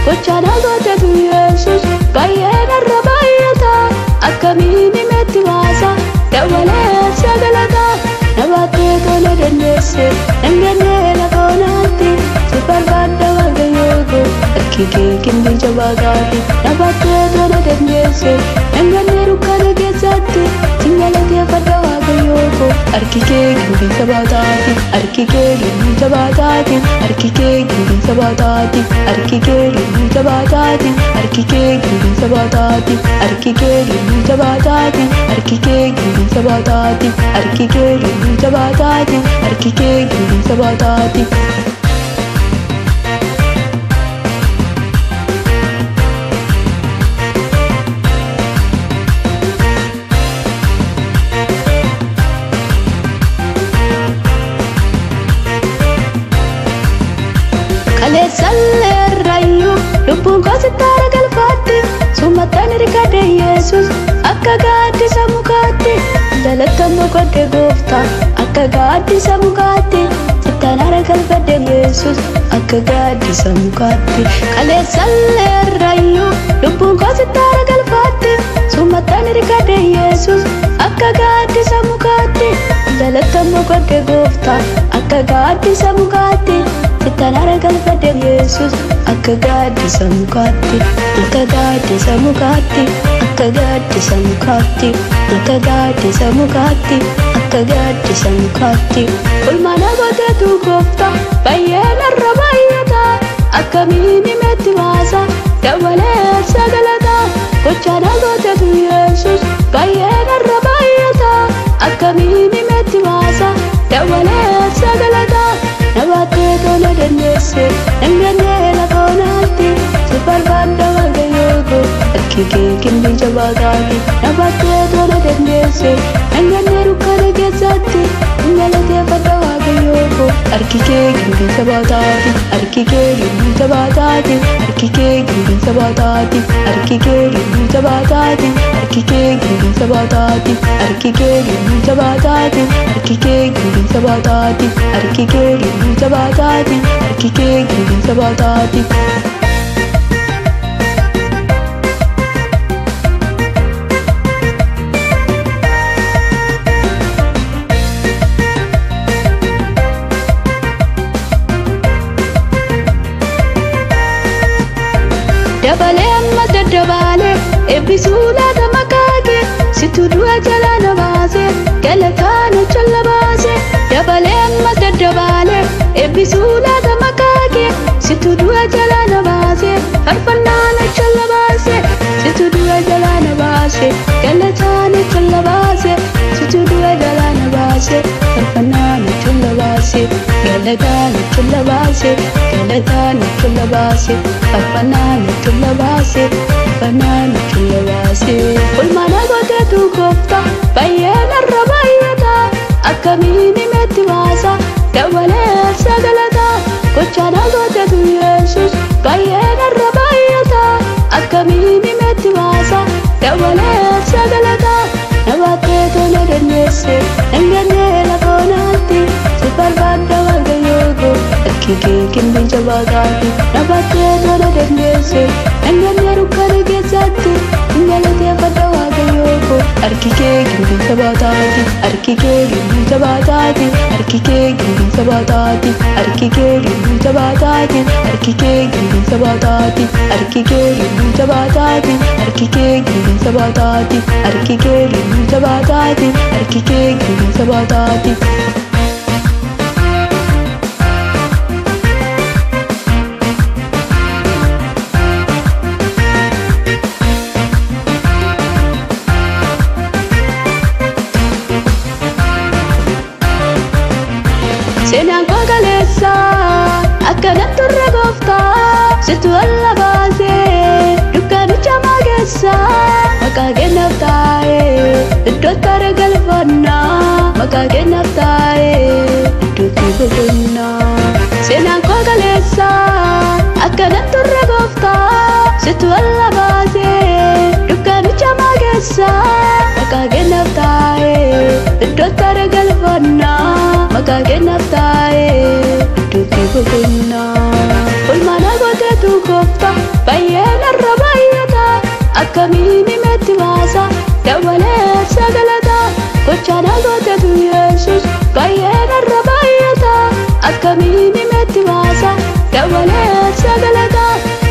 gochaana gootetu Yesus baay'ee narra baay'ata akkamiin imetti baasa dabalee sagalata nabaatee tola dandeesse dangannee lafa onaatti si barbaadda waaqayyoo harki kee gimbii jabaataati nabaatee tola dandeesse dangannee dukkana keessatti singalateeffadha waaqayyoo harki kee gimbii jabaataati harki kee gimbii jabaataati harki kee gimbii jabaataati harki kee gimbii jabaataati harki kee gimbii jabaataati harki kee gimbii jabaataati harki kee gimbii jabaataati harki kee gimbii jabaataati harki kee gimbii jabaataati Salerayu lubbuun koositaara galfaatti summataan hirkadhe Yesus akka gaaddisa mukaatti jalatti boqodhe gooftaa akka gaaddisa mukaatti sittaanaara galfadhe Yesus akka gaaddisa mukaatti salerayu lubbuun koositaara galfaatti summataan hirkadhe Yesus akka gaaddisa mukaatti jalatti boqodhe gooftaa akka gaaddisa mukaatti sittaanaara galfadhe Yesus akka gaaddisa mukaatti akka gaaddisa mukaatti akka gaaddisa mukaatti akka gaaddisa mukaatti akka gaaddisa mukaatti ulmaana gootetu gooftaa baay'ee narra baay'ata akkamiin imetti baasa dabalee sagalata gochaana gootetu Yesus baay'ee narra baay'ata akkamiin imetti baasa dabalee sagalata nabaatee tola dandeesse dangannee lafa onaatti si barbaadda waaqayyoo harki kee gimbii jabaataati nabaatee tola dandeesse dangannee dukkana keessatti singalateeffadha waaqayyoo harki kee gimbii jabaataati harki kee gimbii jabaataati harki kee gimbii jabaataati harki kee gimbii jabaataati harki kee gimbii jabaataati harki kee gimbii jabaataati harki kee gimbii jabaataati harki kee gimbii jabaataati harki kee gimbii jabaataati dabalee ammas daddabalee eebbisuu laata maqaa kee situ du'a jalaa na baase galataa na jala baase dabalee ammas daddabalee eebbisuu laata maqaa kee situ du'a jalaa na baase farfannaa na jala baase situ du'a jalaa na baase galataa na jala baase situ du'a jalaa na baase farfannaa na jala baase galataa na jala baase galataa na jala baase farfannaa na jala baase farfannaa na jala baase ulmaana gootetu gooftaa baay'ee narra baay'ata akkamiin imetti baasa dabalee sagalata gochaana gootetu Yesus baay'ee narra baay'ata akkamiin imetti baasa dabalee sagalata nabaatee tola dandeesse dangannee lafa onaatti si barbaadda waaqayyoo harki kee gimbii jabaataati nabaatee tola dandeesse dangannee dukkana keessatti singalateeffadha waaqayyoo harki kee gimbii jabaataati harki kee gimbii jabaataati harki kee gimbii jabaataati harki kee gimbii jabaataati harki kee gimbii jabaataati harki kee gimbii jabaataati harki kee gimbii jabaataati harki kee gimbii jabaataati harki kee gimbii jabaataati seenaan koo kaleessa akkanatti irra gooftaa situ alla baasee dukkaanicha mageessa maqaa kennaaf taa'ee iddootti ara galfannaa maqaa kennaaf taa'ee iddootti boqonnaa seenaan koo kaleessa akkanatti irra gooftaa situ alla baasee dukkaanicha mageessa maqaa kennaaf taa'ee iddootti ara galfannaa maqaa kennaaf taa'ee iddootti boqonnaa ulmaana gootetu gooftaa akkamiin himetti baasa dabalee sagalata gochaana gootetu Yesus baay'ee narra baay'ata akkamiin himetti baasa dabalee sagalata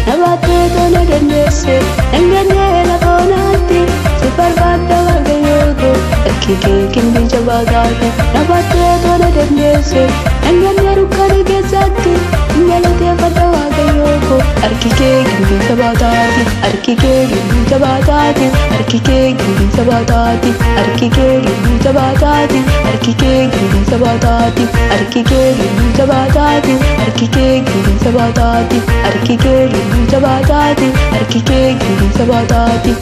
nabaatee tola dandeesse dangannee lafoonaatti si barbaadda waaqayyoo harkikee gimbii jabaataati nabaatee tola dandeesse dangannee dukkana keessatti galateeffadha waaqayyoo harkikee gimbii jabaataati harkikee gimbii jabaataati harkikee gimbii jabaataati harkikee gimbii jabaataati harkikee gimbii jabaataati harkikee gimbii jabaataati harkikee gimbii jabaataati harkikee gimbii jabaataati harkikee gimbii jabaataati